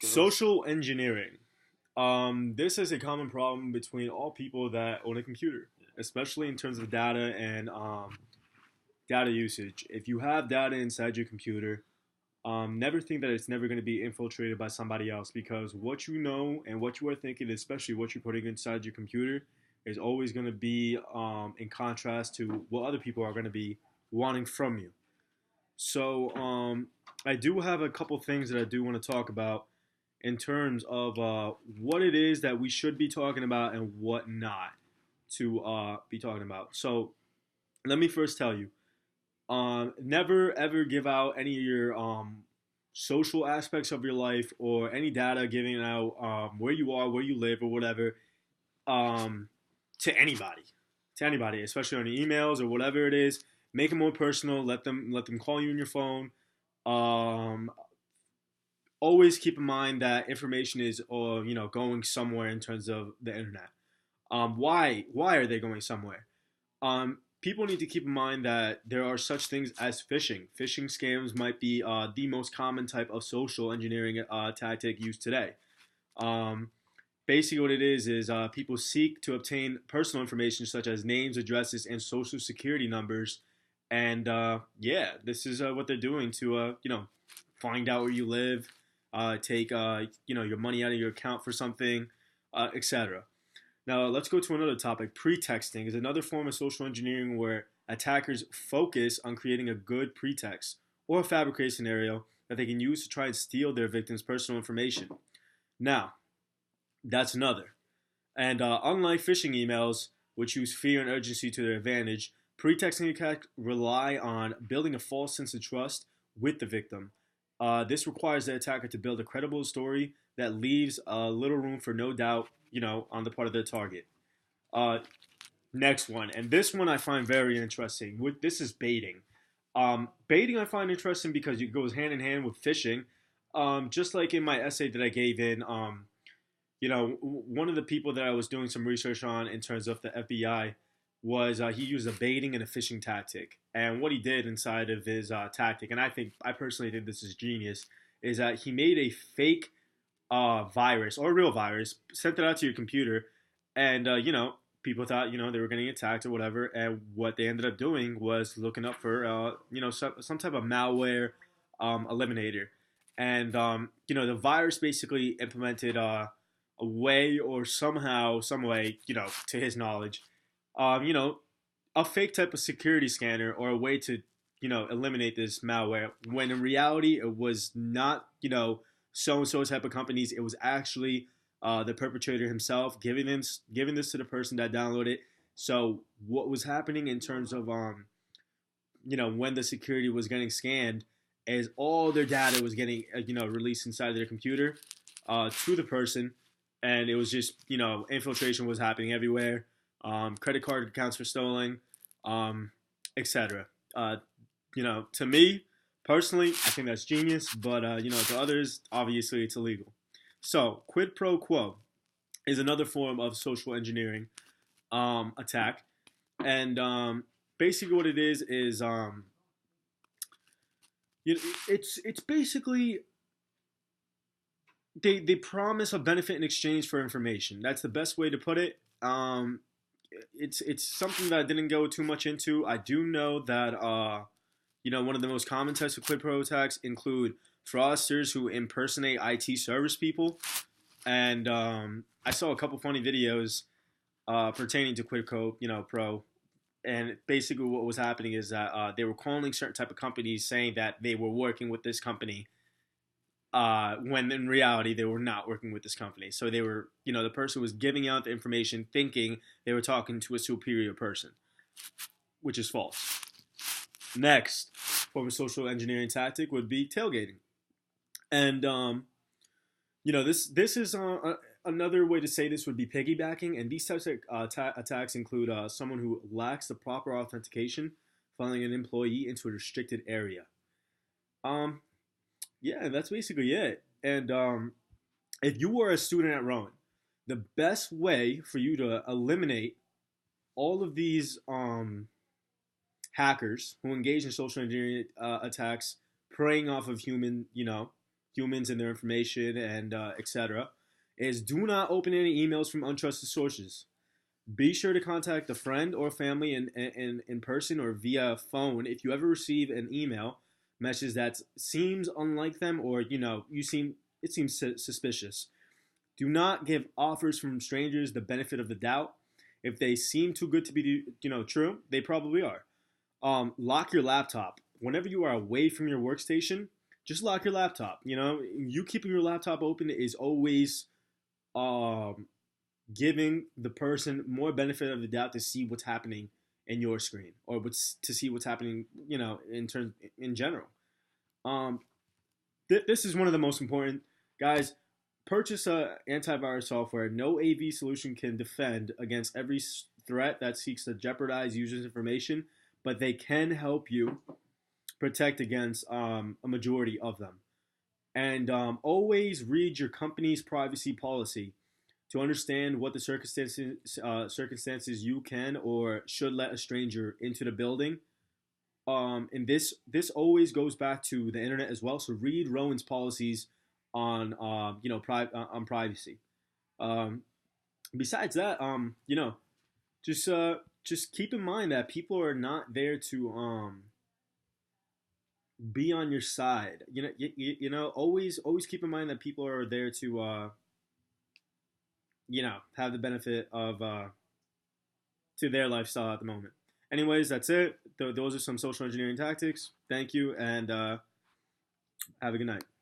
Social engineering. This is a common problem between all people that own a computer, especially in terms of data and data usage. If you have data inside your computer, never think that it's never going to be infiltrated by somebody else because what you know and what you are thinking, especially what you're putting inside your computer, is always going to be in contrast to what other people are going to be wanting from you. So I do have a couple things that I do want to talk about in terms of what it is that we should be talking about and what not to be talking about. So let me first tell you, never ever give out any of your social aspects of your life or any data giving out where you are, where you live, or whatever um, to anybody, especially on your emails or whatever it is. Make it more personal. Let them call you on your phone. Um, Always keep in mind that information is going somewhere in terms of the internet. Why are they going somewhere? People need to keep in mind that there are such things as phishing. Phishing scams might be the most common type of social engineering tactic used today. Um, Basically, what it is people seek to obtain personal information such as names, addresses, and social security numbers. And yeah, this is what they're doing to find out where you live, take your money out of your account for something, etc. Now, let's go to another topic. Pretexting is another form of social engineering where attackers focus on creating a good pretext or a fabricated scenario that they can use to try and steal their victim's personal information. Now, that's another. And unlike phishing emails, which use fear and urgency to their advantage, pretexting attacks rely on building a false sense of trust with the victim. This requires the attacker to build a credible story that leaves little room for no doubt, on the part of their target. Uh, Next one, and this one I find very interesting. This is baiting. Baiting I find interesting because it goes hand in hand with phishing. Just like in my essay that I gave in, one of the people that I was doing some research on in terms of the FBI was he used a baiting and a phishing tactic. And what he did inside of his tactic, and I personally think this is genius, is that he made a fake virus or a real virus, sent it out to your computer, and people thought they were getting attacked or whatever. And what they ended up doing was looking up for some type of malware eliminator, and the virus basically implemented a way or somehow, some way, to his knowledge, um, you know, a fake type of security scanner or a way to, eliminate this malware. When in reality, it was not, so and so type of companies. It was actually the perpetrator himself giving this to the person that downloaded it. So what was happening in terms of, when the security was getting scanned, is all their data was getting, released inside of their computer to the person, and it was just infiltration was happening everywhere. Credit card accounts were stolen, etc. To me personally, I think that's genius, but to others, obviously it's illegal. So quid pro quo is another form of social engineering attack, and basically what it is it's basically they promise a benefit in exchange for information. That's the best way to put it. It's something that I didn't go too much into. I do know that one of the most common types of quid pro attacks include fraudsters who impersonate IT service people, and I saw a couple funny videos pertaining to quid pro. And basically, what was happening is that they were calling certain type of companies saying that they were working with this company, when in reality they were not working with this company. So they were, the person was giving out the information thinking they were talking to a superior person, which is false. Next form of social engineering tactic would be tailgating, and this is another way to say this would be piggybacking. And these types of attacks include someone who lacks the proper authentication, following an employee into a restricted area. Um, yeah, that's basically it. And if you were a student at Rowan, the best way for you to eliminate all of these hackers who engage in social engineering attacks, preying off of human, humans and their information and etc. is do not open any emails from untrusted sources. Be sure to contact a friend or family in person or via phone if you ever receive an email message that seems unlike them, or it seems suspicious. Do not give offers from strangers the benefit of the doubt. If they seem too good to be true, they probably are. Lock your laptop whenever you are away from your workstation. Just lock your laptop. You keeping your laptop open is always um, giving the person more benefit of the doubt to see what's happening in your screen, or to see what's happening, in general. Um, this is one of the most important, guys. Purchase a antivirus software. No AV solution can defend against every threat that seeks to jeopardize users' information, but they can help you protect against a majority of them. And always read your company's privacy policy to understand what the circumstances you can or should let a stranger into the building. And this always goes back to the internet as well. So read Rowan's policies on on privacy. Um, Besides that, just keep in mind that people are not there to be on your side. Always keep in mind that people are there to have the benefit of to their lifestyle at the moment. Anyways, that's it. Those are some social engineering tactics. Thank you, and have a good night.